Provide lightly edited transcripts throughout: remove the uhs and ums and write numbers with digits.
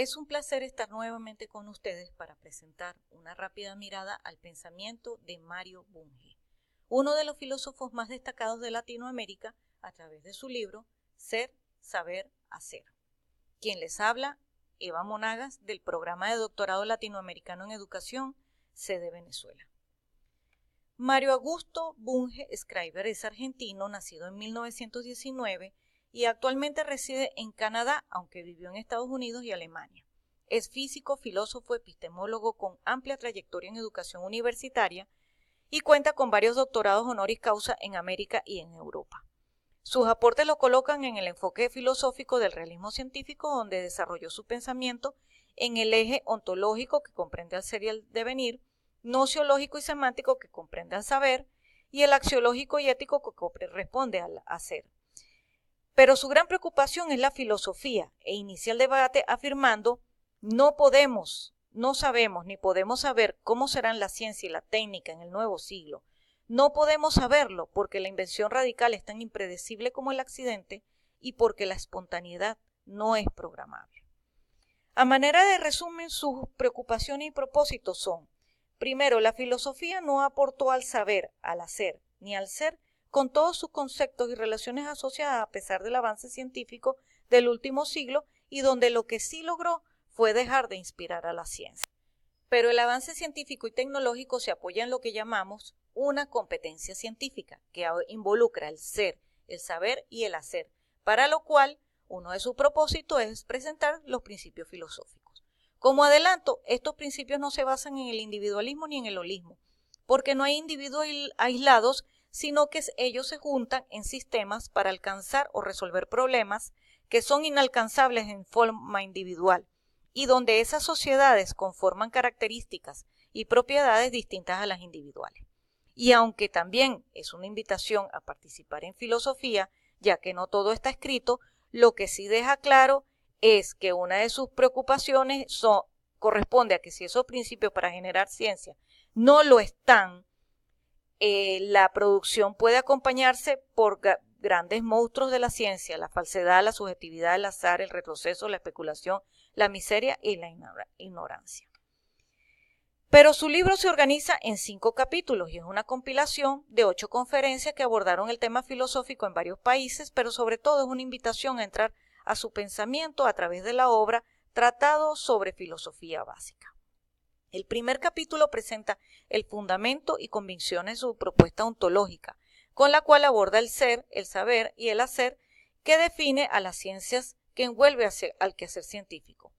Es un placer estar nuevamente con ustedes para presentar una rápida mirada al pensamiento de Mario Bunge, uno de los filósofos más destacados de Latinoamérica a través de su libro Ser, Saber, Hacer. Quien les habla, Eva Monagas, del Programa de Doctorado Latinoamericano en Educación, sede Venezuela. Mario Augusto Bunge Schreiber es argentino, nacido en 1919 y actualmente reside en Canadá, aunque vivió en Estados Unidos y Alemania. Es físico, filósofo, epistemólogo con amplia trayectoria en educación universitaria y cuenta con varios doctorados honoris causa en América y en Europa. Sus aportes lo colocan en el enfoque filosófico del realismo científico, donde desarrolló su pensamiento en el eje ontológico, que comprende al ser y al devenir, nociológico y semántico, que comprende al saber, y el axiológico y ético, que corresponde al hacer. Pero su gran preocupación es la filosofía, e inicia el debate afirmando: no podemos, no sabemos ni podemos saber cómo serán la ciencia y la técnica en el nuevo siglo. No podemos saberlo porque la invención radical es tan impredecible como el accidente y porque la espontaneidad no es programable. A manera de resumen, sus preocupaciones y propósitos son: primero, la filosofía no aportó al saber, al hacer, ni al ser, con todos sus conceptos y relaciones asociadas a pesar del avance científico del último siglo, y donde lo que sí logró fue dejar de inspirar a la ciencia. Pero el avance científico y tecnológico se apoya en lo que llamamos una competencia científica, que involucra el ser, el saber y el hacer, para lo cual uno de sus propósitos es presentar los principios filosóficos. Como adelanto, estos principios no se basan en el individualismo ni en el holismo, porque no hay individuos aislados, sino que ellos se juntan en sistemas para alcanzar o resolver problemas que son inalcanzables en forma individual, y donde esas sociedades conforman características y propiedades distintas a las individuales. Y aunque también es una invitación a participar en filosofía, ya que no todo está escrito, lo que sí deja claro es que una de sus preocupaciones corresponde a que si esos principios para generar ciencia no lo están, la producción puede acompañarse por grandes monstruos de la ciencia: la falsedad, la subjetividad, el azar, el retroceso, la especulación, la miseria y la ignorancia. Pero su libro se organiza en 5 capítulos y es una compilación de 8 conferencias que abordaron el tema filosófico en varios países, pero sobre todo es una invitación a entrar a su pensamiento a través de la obra Tratado sobre Filosofía Básica. El primer capítulo presenta el fundamento y convicciones de su propuesta ontológica, con la cual aborda el ser, el saber y el hacer, que define a las ciencias que envuelve al quehacer científico.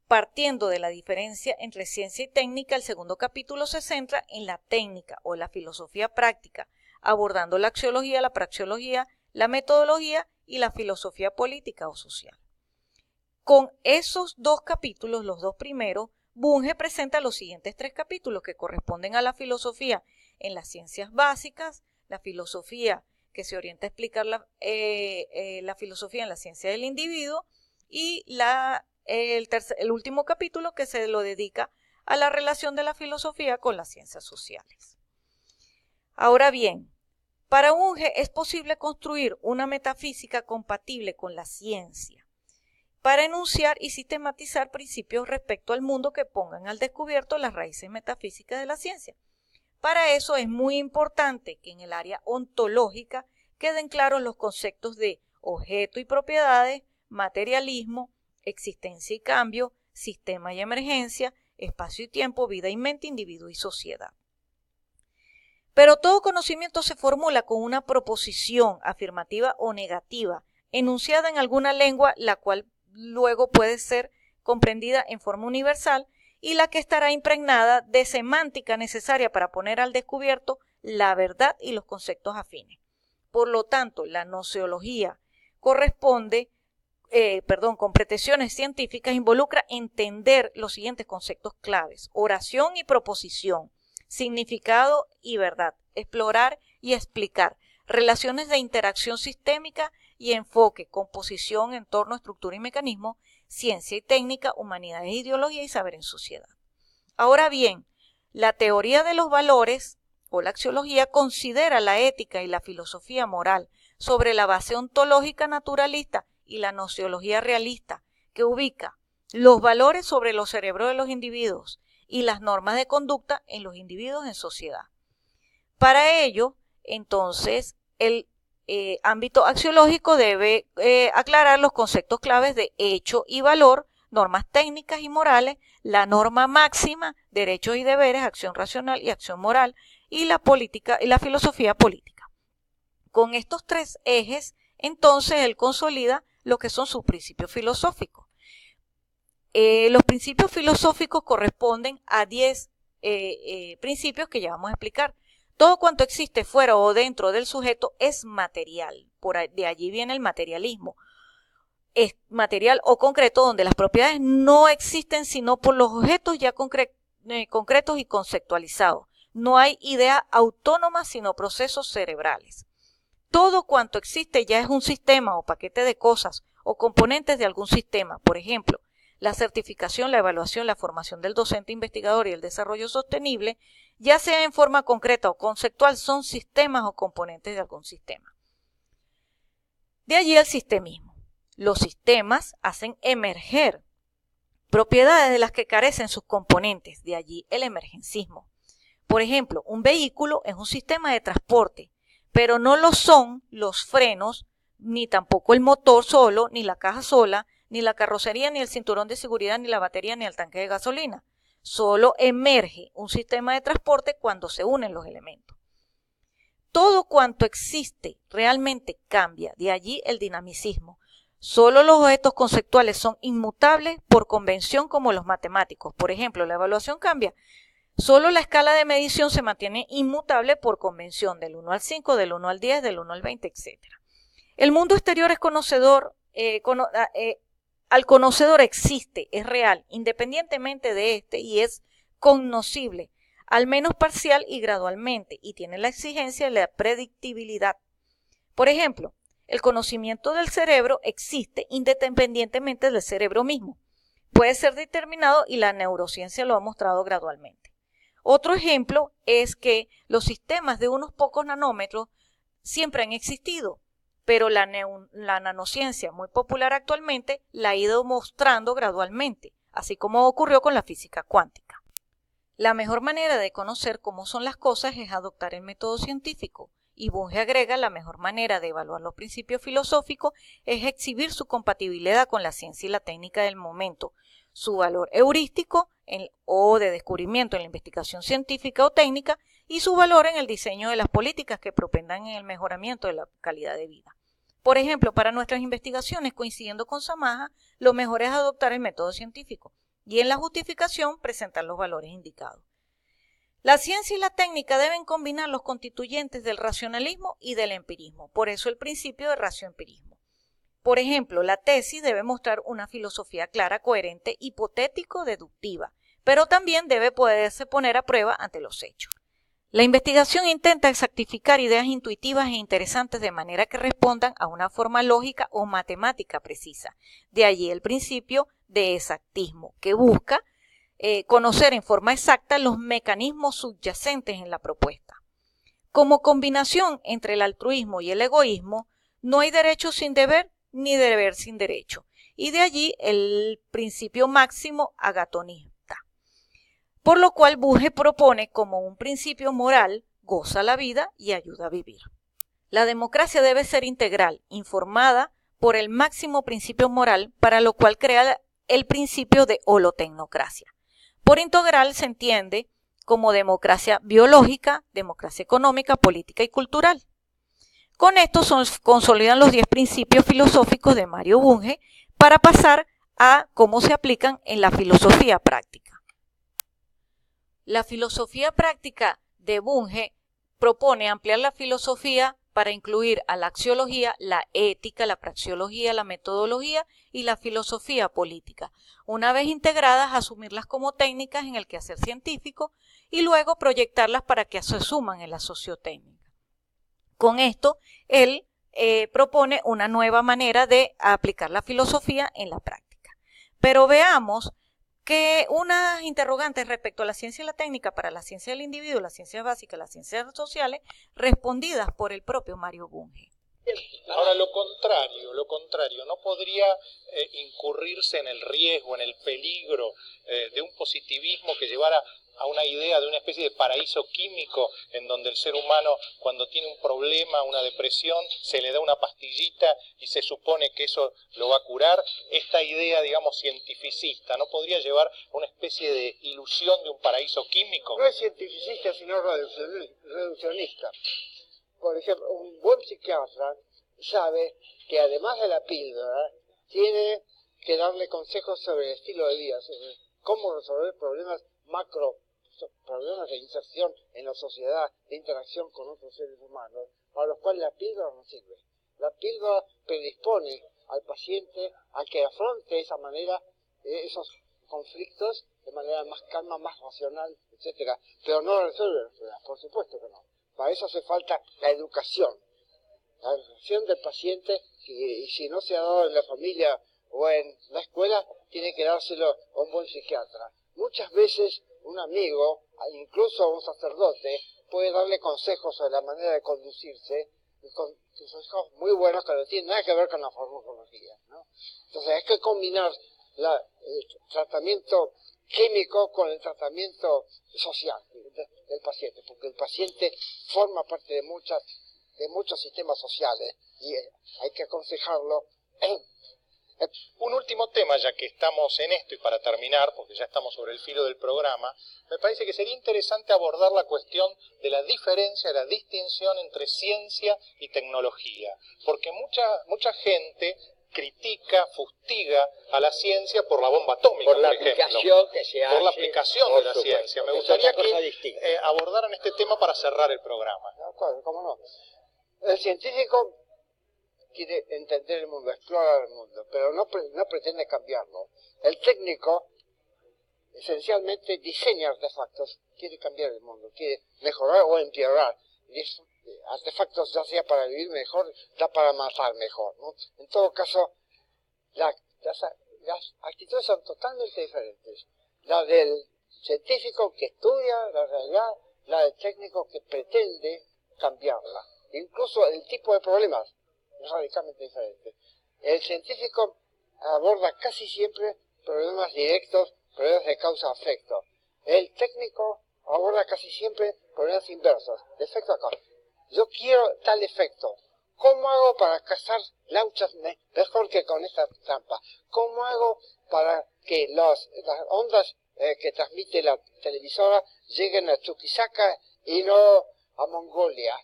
Partiendo de la diferencia entre ciencia y técnica, el segundo capítulo se centra en la técnica o la filosofía práctica, abordando la axiología, la praxeología, la metodología y la filosofía política o social. Con esos 2 capítulos, los 2 primeros, Bunge presenta los siguientes 3 capítulos que corresponden a la filosofía en las ciencias básicas, la filosofía que se orienta a explicar la filosofía en la ciencia del individuo, y el último capítulo que se lo dedica a la relación de la filosofía con las ciencias sociales. Ahora bien, para Bunge es posible construir una metafísica compatible con la ciencia para enunciar y sistematizar principios respecto al mundo que pongan al descubierto las raíces metafísicas de la ciencia. Para eso es muy importante que en el área ontológica queden claros los conceptos de objeto y propiedades, materialismo, existencia y cambio, sistema y emergencia, espacio y tiempo, vida y mente, individuo y sociedad. Pero todo conocimiento se formula con una proposición afirmativa o negativa, enunciada en alguna lengua, la cual luego puede ser comprendida en forma universal y la que estará impregnada de semántica necesaria para poner al descubierto la verdad y los conceptos afines. Por lo tanto, la nociología corresponde, con pretensiones científicas, involucra entender los siguientes conceptos claves: oración y proposición, significado y verdad, explorar y explicar, relaciones de interacción sistémica y enfoque, composición, entorno, estructura y mecanismo, ciencia y técnica, humanidades, ideología y saber en sociedad. Ahora bien, la teoría de los valores o la axiología considera la ética y la filosofía moral sobre la base ontológica naturalista y la nociología realista, que ubica los valores sobre los cerebros de los individuos y las normas de conducta en los individuos en sociedad. Para ello, entonces, el ámbito axiológico debe aclarar los conceptos claves de hecho y valor, normas técnicas y morales, la norma máxima, derechos y deberes, acción racional y acción moral, y la política y la filosofía política. Con estos tres ejes, entonces, él consolida lo que son sus principios filosóficos. Los principios filosóficos corresponden a 10 principios que ya vamos a explicar. Todo cuanto existe fuera o dentro del sujeto es material. De allí viene el materialismo. Es material o concreto donde las propiedades no existen sino por los objetos ya concretos y conceptualizados. No hay idea autónoma sino procesos cerebrales. Todo cuanto existe ya es un sistema o paquete de cosas o componentes de algún sistema. Por ejemplo, la certificación, la evaluación, la formación del docente investigador y el desarrollo sostenible, ya sea en forma concreta o conceptual, son sistemas o componentes de algún sistema. De allí el sistemismo. Los sistemas hacen emerger propiedades de las que carecen sus componentes, de allí el emergencismo. Por ejemplo, un vehículo es un sistema de transporte, pero no lo son los frenos, ni tampoco el motor solo, ni la caja sola, ni la carrocería, ni el cinturón de seguridad, ni la batería, ni el tanque de gasolina. Solo emerge un sistema de transporte cuando se unen los elementos. Todo cuanto existe realmente cambia, de allí el dinamicismo. Solo los objetos conceptuales son inmutables por convención como los matemáticos. Por ejemplo, la evaluación cambia. Solo la escala de medición se mantiene inmutable por convención, del 1 al 5, del 1 al 10, del 1 al 20, etc. El mundo exterior es conocedor, al conocedor existe, es real, independientemente de este, y es cognoscible, al menos parcial y gradualmente, y tiene la exigencia de la predictibilidad. Por ejemplo, el conocimiento del cerebro existe independientemente del cerebro mismo. Puede ser determinado y la neurociencia lo ha mostrado gradualmente. Otro ejemplo es que los sistemas de unos pocos nanómetros siempre han existido, pero la nanociencia, muy popular actualmente, la ha ido mostrando gradualmente, así como ocurrió con la física cuántica. La mejor manera de conocer cómo son las cosas es adoptar el método científico, y Bunge agrega la mejor manera de evaluar los principios filosóficos es exhibir su compatibilidad con la ciencia y la técnica del momento, su valor heurístico o de descubrimiento en la investigación científica o técnica, y su valor en el diseño de las políticas que propendan en el mejoramiento de la calidad de vida. Por ejemplo, para nuestras investigaciones, coincidiendo con Samaja, lo mejor es adoptar el método científico y en la justificación presentar los valores indicados. La ciencia y la técnica deben combinar los constituyentes del racionalismo y del empirismo, por eso el principio de racioempirismo. Por ejemplo, la tesis debe mostrar una filosofía clara, coherente, hipotético-deductiva, pero también debe poderse poner a prueba ante los hechos. La investigación intenta exactificar ideas intuitivas e interesantes de manera que respondan a una forma lógica o matemática precisa. De allí el principio de exactismo, que busca conocer en forma exacta los mecanismos subyacentes en la propuesta. Como combinación entre el altruismo y el egoísmo, no hay derecho sin deber ni deber sin derecho, y de allí el principio máximo agatonista. Por lo cual Bunge propone como un principio moral, goza la vida y ayuda a vivir. La democracia debe ser integral, informada por el máximo principio moral, para lo cual crea el principio de holotecnocracia. Por integral se entiende como democracia biológica, democracia económica, política y cultural. Con esto se consolidan los 10 principios filosóficos de Mario Bunge para pasar a cómo se aplican en la filosofía práctica. La filosofía práctica de Bunge propone ampliar la filosofía para incluir a la axiología, la ética, la praxeología, la metodología y la filosofía política. Una vez integradas, asumirlas como técnicas en el quehacer científico y luego proyectarlas para que se suman en la sociotécnica. Con esto, él propone una nueva manera de aplicar la filosofía en la práctica. Pero veamos que unas interrogantes respecto a la ciencia y la técnica para la ciencia del individuo, las ciencias básicas, las ciencias sociales, respondidas por el propio Mario Bunge. Ahora, lo contrario, ¿no podría incurrirse en el riesgo, en el peligro de un positivismo que llevara a una idea de una especie de paraíso químico en donde el ser humano, cuando tiene un problema, una depresión, se le da una pastillita y se supone que eso lo va a curar? Esta idea, digamos, cientificista, ¿no podría llevar a una especie de ilusión de un paraíso químico? No es cientificista, sino reduccionista. Por ejemplo, un buen psiquiatra sabe que además de la píldora, tiene que darle consejos sobre el estilo de vida, sobre cómo resolver problemas problemas de inserción en la sociedad, de interacción con otros seres humanos, para los cuales la píldora no sirve. La píldora predispone al paciente a que afronte de esa manera esos conflictos de manera más calma, más racional, etcétera, pero no resuelve la enfermedad, por supuesto que no. Para eso hace falta la educación del paciente, y si no se ha dado en la familia o en la escuela, tiene que dárselo a un buen psiquiatra. Muchas veces un amigo, incluso un sacerdote, puede darle consejos sobre la manera de conducirse, consejos muy buenos que no tienen nada que ver con la farmacología, ¿no? Entonces hay que combinar el tratamiento químico con el tratamiento social del paciente, porque el paciente forma parte de muchos sistemas sociales y hay que aconsejarlo. Un último tema, ya que estamos en esto, y para terminar, porque ya estamos sobre el filo del programa, me parece que sería interesante abordar la cuestión de la diferencia, de la distinción entre ciencia y tecnología, porque mucha gente critica, fustiga a la ciencia por la bomba atómica, por ejemplo, que se hace, por la aplicación de la ciencia. Me gustaría que abordaran este tema para cerrar el programa. ¿Cómo no? El científico quiere entender el mundo, explorar el mundo, pero no pretende cambiarlo. El técnico esencialmente diseña artefactos, quiere cambiar el mundo, quiere mejorar o empeorar. Y artefactos ya sea para vivir mejor, ya para matar mejor, ¿no? En todo caso, las actitudes son totalmente diferentes. La del científico que estudia la realidad, la del técnico que pretende cambiarla. Incluso el tipo de problemas es radicalmente diferente. El científico aborda casi siempre problemas directos, problemas de causa-efecto. El técnico aborda casi siempre problemas inversos, de efecto a causa. Yo quiero tal efecto. ¿Cómo hago para cazar lauchas mejor que con esta trampa? ¿Cómo hago para que las ondas que transmite la televisora lleguen a Chuquisaca y no a Mongolia?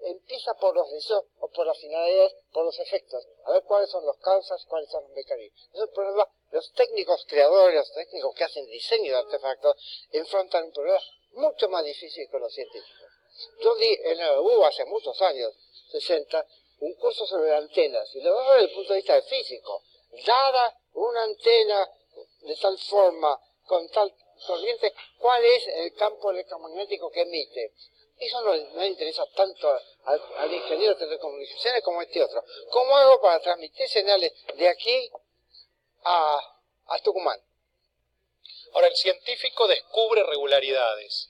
Empieza por los deseos o por las finalidades, por los efectos. A ver cuáles son las causas, cuáles son los mecanismos. Eso es el problema. Los técnicos creadores, los técnicos que hacen diseño de artefactos, enfrentan un problema mucho más difícil que los científicos. Yo di en la U hace muchos años, 60, un curso sobre antenas, y lo veo desde el punto de vista del físico. Dada una antena de tal forma, con tal corriente, ¿cuál es el campo electromagnético que emite? Eso no le interesa tanto al ingeniero de telecomunicaciones como este otro. ¿Cómo hago para transmitir señales de aquí a Tucumán? Ahora, el científico descubre regularidades.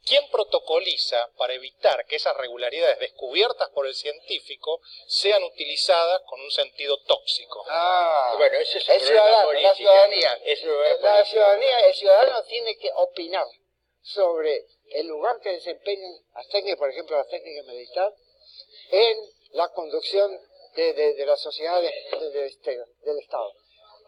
¿Quién protocoliza para evitar que esas regularidades descubiertas por el científico sean utilizadas con un sentido tóxico? Bueno, ese es el ciudadano, la ciudadanía. El ciudadano tiene que opinar sobre el lugar que desempeñan las técnicas, por ejemplo las técnicas militares, en la conducción de la sociedad del Estado.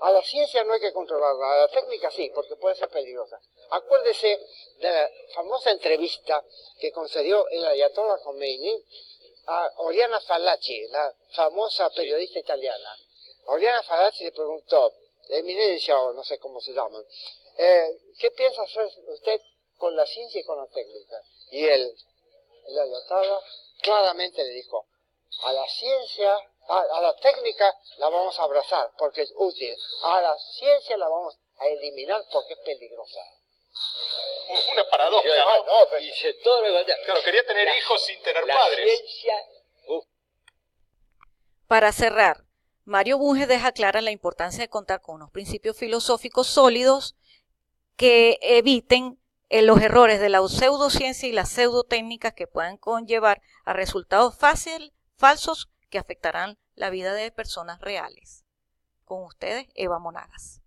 A la ciencia no hay que controlarla, a la técnica sí, porque puede ser peligrosa. Acuérdese de la famosa entrevista que concedió el Ayatollah Khomeini a Oriana Fallaci, la famosa periodista italiana. Oriana Fallaci le preguntó, eminencia o no sé cómo se llaman, ¿qué piensa hacer usted con la ciencia y con la técnica? Y el Ayatollah claramente le dijo, a la ciencia, a la técnica la vamos a abrazar porque es útil, a la ciencia la vamos a eliminar porque es peligrosa. Una paradoja, ¿no? Dice todo lo que... Claro, quería tener hijos sin tener padres. Ciencia... Para cerrar, Mario Bunge deja clara la importancia de contar con unos principios filosóficos sólidos que eviten los errores de la pseudociencia y las pseudotécnicas que puedan conllevar a resultados falsos que afectarán la vida de personas reales. Con ustedes, Eva Monagas.